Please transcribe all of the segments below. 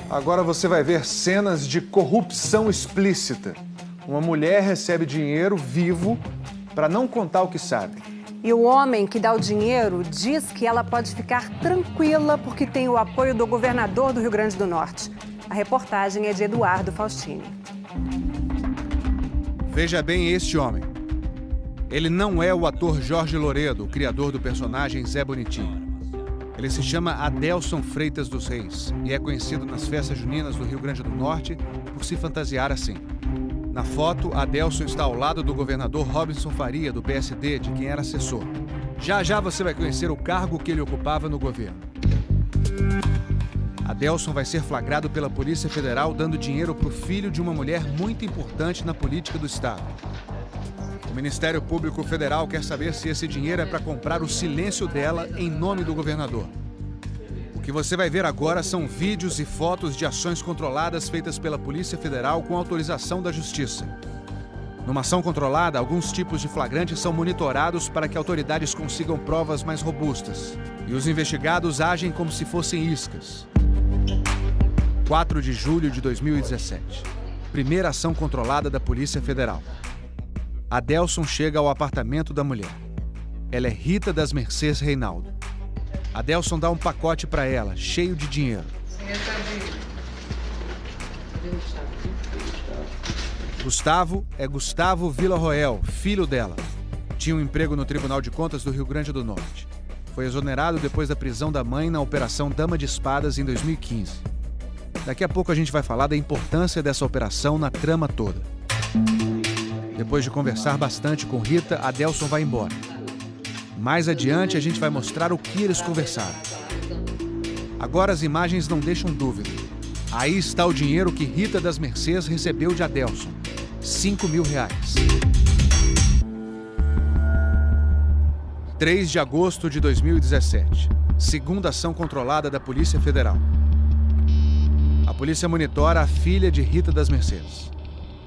Agora você vai ver cenas de corrupção explícita. Uma mulher recebe dinheiro vivo para não contar o que sabe. E o homem que dá o dinheiro diz que ela pode ficar tranquila porque tem o apoio do governador do Rio Grande do Norte. A reportagem é de Eduardo Faustini. Veja bem este homem. Ele não é o ator Jorge Loredo, o criador do personagem Zé Bonitinho. Ele se chama Adelson Freitas dos Reis e é conhecido nas festas juninas do Rio Grande do Norte por se fantasiar assim. Na foto, Adelson está ao lado do governador Robinson Faria, do PSD, de quem era assessor. Já já você vai conhecer o cargo que ele ocupava no governo. Adelson vai ser flagrado pela Polícia Federal dando dinheiro para o filho de uma mulher muito importante na política do Estado. O Ministério Público Federal quer saber se esse dinheiro é para comprar o silêncio dela em nome do governador. O que você vai ver agora são vídeos e fotos de ações controladas feitas pela Polícia Federal com autorização da Justiça. Numa ação controlada, alguns tipos de flagrantes são monitorados para que autoridades consigam provas mais robustas. E os investigados agem como se fossem iscas. 4 de julho de 2017. Primeira ação controlada da Polícia Federal. Adelson chega ao apartamento da mulher. Ela é Rita das Mercês Reinaldo. Adelson dá um pacote para ela, cheio de dinheiro. Gustavo é Gustavo Villarroel, filho dela. Tinha um emprego no Tribunal de Contas do Rio Grande do Norte. Foi exonerado depois da prisão da mãe na Operação Dama de Espadas em 2015. Daqui a pouco a gente vai falar da importância dessa operação na trama toda. Depois de conversar bastante com Rita, Adelson vai embora. Mais adiante, a gente vai mostrar o que eles conversaram. Agora as imagens não deixam dúvida. Aí está o dinheiro que Rita das Mercês recebeu de Adelson. R$5.000. 3 de agosto de 2017. Segunda ação controlada da Polícia Federal. A polícia monitora a filha de Rita das Mercês.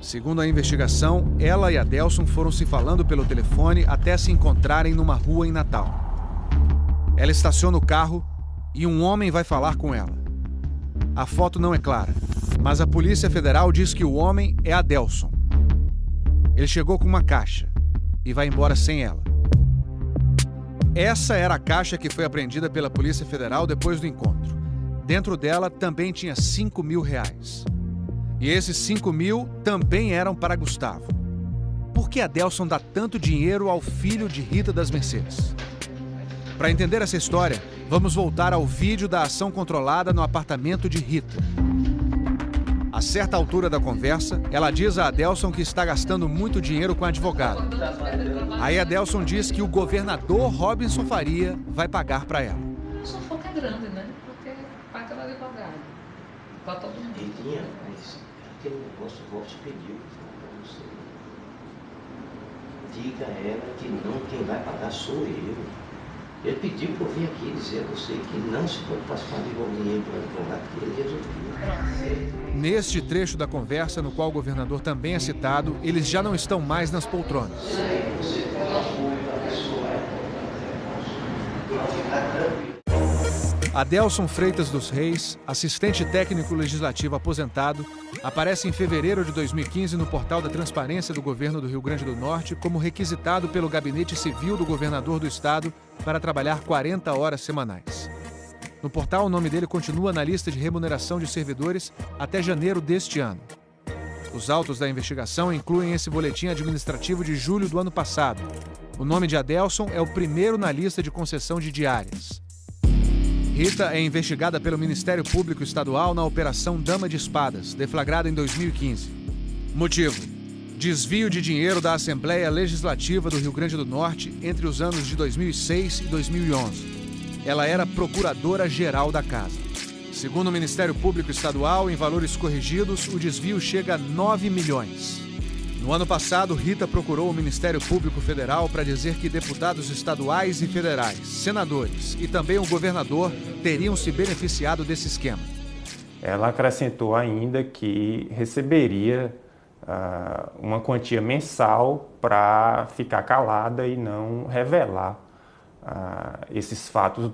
Segundo a investigação, ela e Adelson foram se falando pelo telefone até se encontrarem numa rua em Natal. Ela estaciona o carro e um homem vai falar com ela. A foto não é clara, mas a Polícia Federal diz que o homem é Adelson. Ele chegou com uma caixa e vai embora sem ela. Essa era a caixa que foi apreendida pela Polícia Federal depois do encontro. Dentro dela também tinha R$5.000. E esses 5.000 também eram para Gustavo. Por que Adelson dá tanto dinheiro ao filho de Rita das Mercês? Para entender essa história, vamos voltar ao vídeo da ação controlada no apartamento de Rita. A certa altura da conversa, ela diz a Adelson que está gastando muito dinheiro com a advogada. Aí Adelson diz que o governador Robinson Faria vai pagar para ela. O sufoco é grande, né? Porque paga o advogado. Para todo mundo. Aquele negócio, o Vox pediu para você. Diga a ela que não, quem vai pagar sou eu. Ele pediu para eu vir aqui dizer a você que não se pode passar de dinheiro para o advogado, que ele resolveu. Neste trecho da conversa, no qual o governador também é citado, eles já não estão mais nas poltronas. Você tem apoio da pessoa, ficar tranquilo. Adelson Freitas dos Reis, assistente técnico legislativo aposentado, aparece em fevereiro de 2015 no portal da Transparência do Governo do Rio Grande do Norte como requisitado pelo Gabinete Civil do governador do estado para trabalhar 40 horas semanais. No portal, o nome dele continua na lista de remuneração de servidores até janeiro deste ano. Os autos da investigação incluem esse boletim administrativo de julho do ano passado. O nome de Adelson é o primeiro na lista de concessão de diárias. Rita é investigada pelo Ministério Público Estadual na Operação Dama de Espadas, deflagrada em 2015. Motivo: desvio de dinheiro da Assembleia Legislativa do Rio Grande do Norte entre os anos de 2006 e 2011. Ela era procuradora-geral da casa. Segundo o Ministério Público Estadual, em valores corrigidos, o desvio chega a 9 milhões. No ano passado, Rita procurou o Ministério Público Federal para dizer que deputados estaduais e federais, senadores e também o governador teriam se beneficiado desse esquema. Ela acrescentou ainda que receberia uma quantia mensal para ficar calada e não revelar esses fatos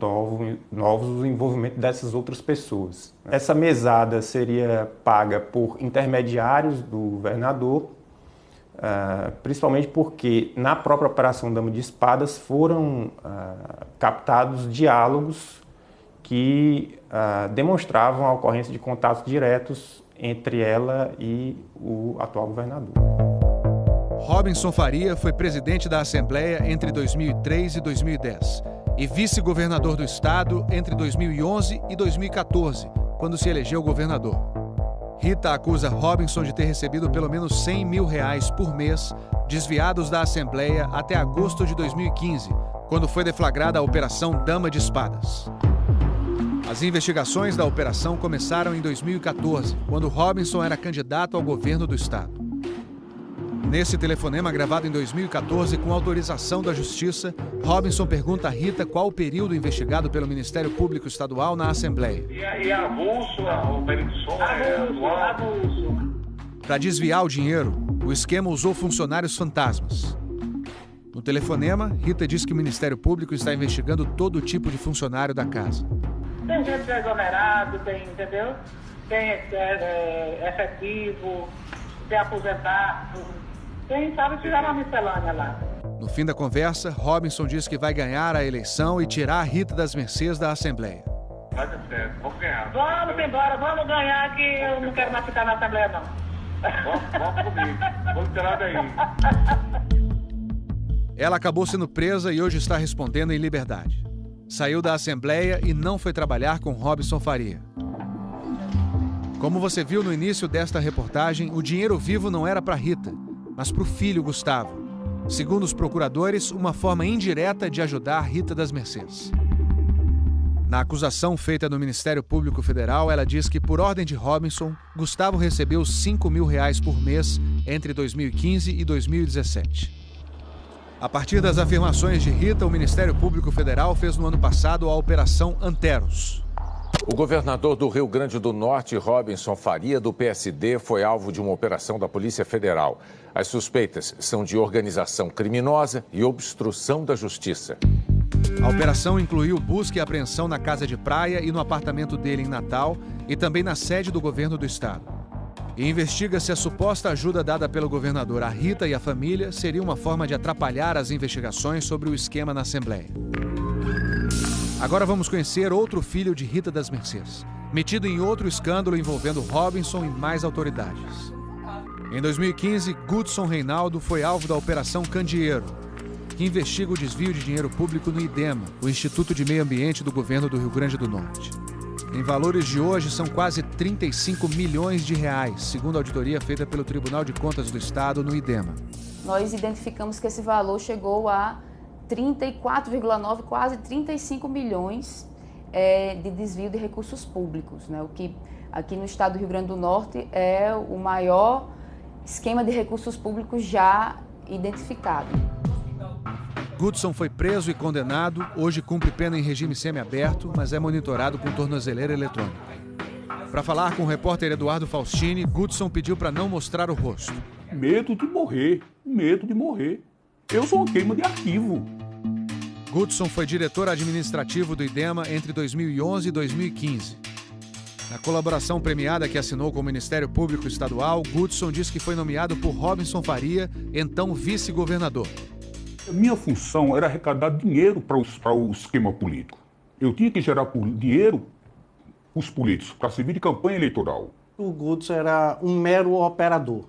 novos, o envolvimento dessas outras pessoas. Essa mesada seria paga por intermediários do governador, principalmente porque na própria Operação Dama de Espadas foram captados diálogos que demonstravam a ocorrência de contatos diretos entre ela e o atual governador. Robinson Faria foi presidente da Assembleia entre 2003 e 2010 e vice-governador do estado entre 2011 e 2014, quando se elegeu governador. Rita acusa Robinson de ter recebido pelo menos R$100 mil por mês, desviados da Assembleia até agosto de 2015, quando foi deflagrada a Operação Dama de Espadas. As investigações da operação começaram em 2014, quando Robinson era candidato ao governo do estado. Nesse telefonema gravado em 2014, com autorização da Justiça, Robinson pergunta a Rita qual o período investigado pelo Ministério Público Estadual na Assembleia. E avulso, o período avulso. Para desviar o dinheiro, o esquema usou funcionários fantasmas. No telefonema, Rita diz que o Ministério Público está investigando todo tipo de funcionário da casa. Tem gente exonerado, entendeu? Tem efetivo, tem aposentado. Quem sabe fizeram uma miscelânea lá. No fim da conversa, Robinson diz que vai ganhar a eleição e tirar a Rita das mercês da Assembleia. Vai dar certo, vamos ganhar. Vamos embora, vamos ganhar, que eu não quero mais ficar na Assembleia, não. Vamos comigo, vamos tirar daí. Ela acabou sendo presa e hoje está respondendo em liberdade. Saiu da Assembleia e não foi trabalhar com Robinson Faria. Como você viu no início desta reportagem, o dinheiro vivo não era para Rita, mas para o filho Gustavo. Segundo os procuradores, uma forma indireta de ajudar Rita das Mercês. Na acusação feita no Ministério Público Federal, ela diz que, por ordem de Robinson, Gustavo recebeu R$5 mil por mês entre 2015 e 2017. A partir das afirmações de Rita, o Ministério Público Federal fez no ano passado a Operação Anteros. O governador do Rio Grande do Norte, Robinson Faria, do PSD, foi alvo de uma operação da Polícia Federal. As suspeitas são de organização criminosa e obstrução da justiça. A operação incluiu busca e apreensão na casa de praia e no apartamento dele em Natal e também na sede do governo do estado. E investiga se a suposta ajuda dada pelo governador a Rita e a família seria uma forma de atrapalhar as investigações sobre o esquema na Assembleia. Agora vamos conhecer outro filho de Rita das Mercês, metido em outro escândalo envolvendo Robinson e mais autoridades. Em 2015, Gudson Reinaldo foi alvo da Operação Candeeiro, que investiga o desvio de dinheiro público no IDEMA, o Instituto de Meio Ambiente do Governo do Rio Grande do Norte. Em valores de hoje, são quase R$35 milhões, segundo a auditoria feita pelo Tribunal de Contas do Estado no IDEMA. Nós identificamos que esse valor chegou a 34,9, quase 35 milhões de desvio de recursos públicos, né? O que aqui no estado do Rio Grande do Norte é o maior esquema de recursos públicos já identificado. Gudson foi preso e condenado, hoje cumpre pena em regime semiaberto, mas é monitorado com tornozeleira eletrônica. Para falar com o repórter Eduardo Faustini, Gudson pediu para não mostrar o rosto. Medo de morrer, medo de morrer. Eu sou uma queima de arquivo. Gudson foi diretor administrativo do IDEMA entre 2011 e 2015. Na colaboração premiada que assinou com o Ministério Público Estadual, Gudson diz que foi nomeado por Robinson Faria, então vice-governador. A minha função era arrecadar dinheiro para o esquema político. Eu tinha que gerar dinheiro para os políticos, para servir de campanha eleitoral. O Gudson era um mero operador.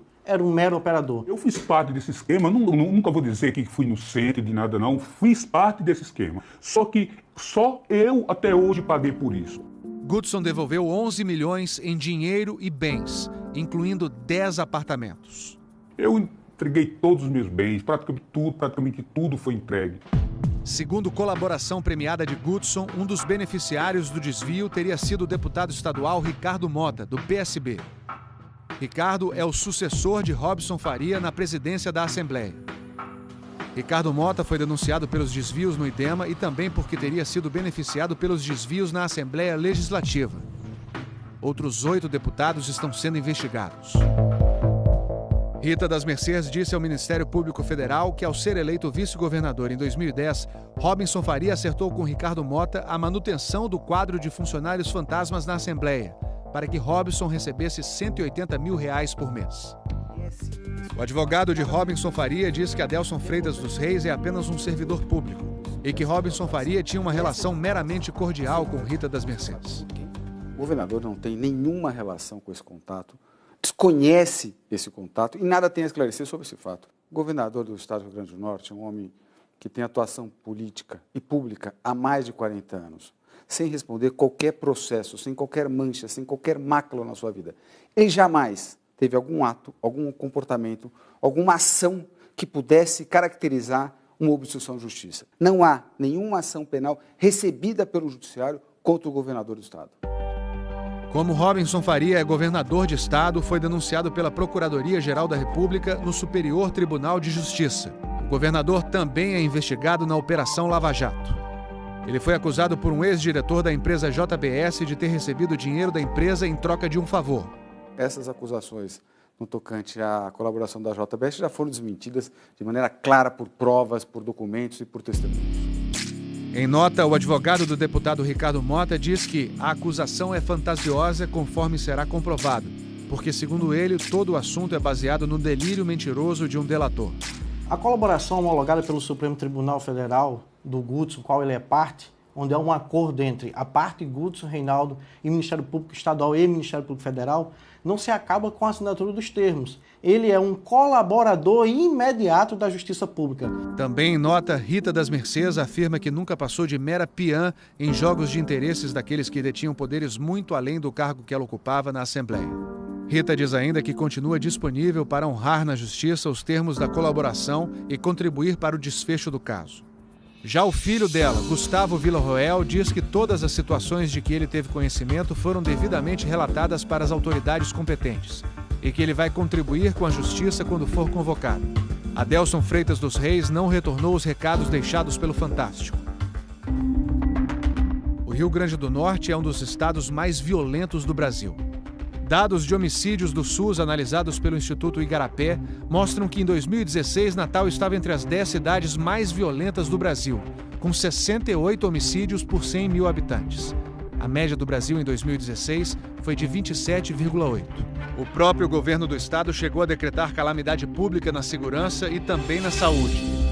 Eu fiz parte desse esquema, nunca vou dizer que fui inocente de nada não, fiz parte desse esquema. Só que só eu até hoje paguei por isso. Gudson devolveu 11 milhões em dinheiro e bens, incluindo 10 apartamentos. Eu entreguei todos os meus bens, praticamente tudo foi entregue. Segundo colaboração premiada de Gudson, um dos beneficiários do desvio teria sido o deputado estadual Ricardo Mota, do PSB. Ricardo é o sucessor de Robinson Faria na presidência da Assembleia. Ricardo Mota foi denunciado pelos desvios no IDEMA e também porque teria sido beneficiado pelos desvios na Assembleia Legislativa. Outros 8 deputados estão sendo investigados. Rita das Mercês disse ao Ministério Público Federal que, ao ser eleito vice-governador em 2010, Robinson Faria acertou com Ricardo Mota a manutenção do quadro de funcionários fantasmas na Assembleia, para que Robinson recebesse R$180 mil por mês. O advogado de Robinson Faria diz que Adelson Freitas dos Reis é apenas um servidor público e que Robinson Faria tinha uma relação meramente cordial com Rita das Mercês. O governador não tem nenhuma relação com esse contato, desconhece esse contato e nada tem a esclarecer sobre esse fato. O governador do estado do Rio Grande do Norte é um homem que tem atuação política e pública há mais de 40 anos, sem responder qualquer processo, sem qualquer mancha, sem qualquer mácula na sua vida. Ele jamais teve algum ato, algum comportamento, alguma ação que pudesse caracterizar uma obstrução à justiça. Não há nenhuma ação penal recebida pelo judiciário contra o governador do estado. Como Robinson Faria é governador de estado, foi denunciado pela Procuradoria-Geral da República no Superior Tribunal de Justiça. O governador também é investigado na Operação Lava Jato. Ele foi acusado por um ex-diretor da empresa JBS de ter recebido dinheiro da empresa em troca de um favor. Essas acusações no tocante à colaboração da JBS já foram desmentidas de maneira clara por provas, por documentos e por testemunhos. Em nota, o advogado do deputado Ricardo Mota diz que a acusação é fantasiosa conforme será comprovado, porque, segundo ele, todo o assunto é baseado no delírio mentiroso de um delator. A colaboração homologada pelo Supremo Tribunal Federal do Gudson, qual ele é parte, onde há um acordo entre a parte Gudson, Reinaldo e Ministério Público Estadual e Ministério Público Federal, não se acaba com a assinatura dos termos. Ele é um colaborador imediato da Justiça Pública. Também em nota, Rita das Mercês afirma que nunca passou de mera peã em jogos de interesses daqueles que detinham poderes muito além do cargo que ela ocupava na Assembleia. Rita diz ainda que continua disponível para honrar na Justiça os termos da colaboração e contribuir para o desfecho do caso. Já o filho dela, Gustavo Villarroel, diz que todas as situações de que ele teve conhecimento foram devidamente relatadas para as autoridades competentes e que ele vai contribuir com a Justiça quando for convocado. Adelson Freitas dos Reis não retornou os recados deixados pelo Fantástico. O Rio Grande do Norte é um dos estados mais violentos do Brasil. Dados de homicídios do SUS analisados pelo Instituto Igarapé mostram que em 2016 Natal estava entre as 10 cidades mais violentas do Brasil, com 68 homicídios por 100 mil habitantes. A média do Brasil em 2016 foi de 27,8. O próprio governo do estado chegou a decretar calamidade pública na segurança e também na saúde.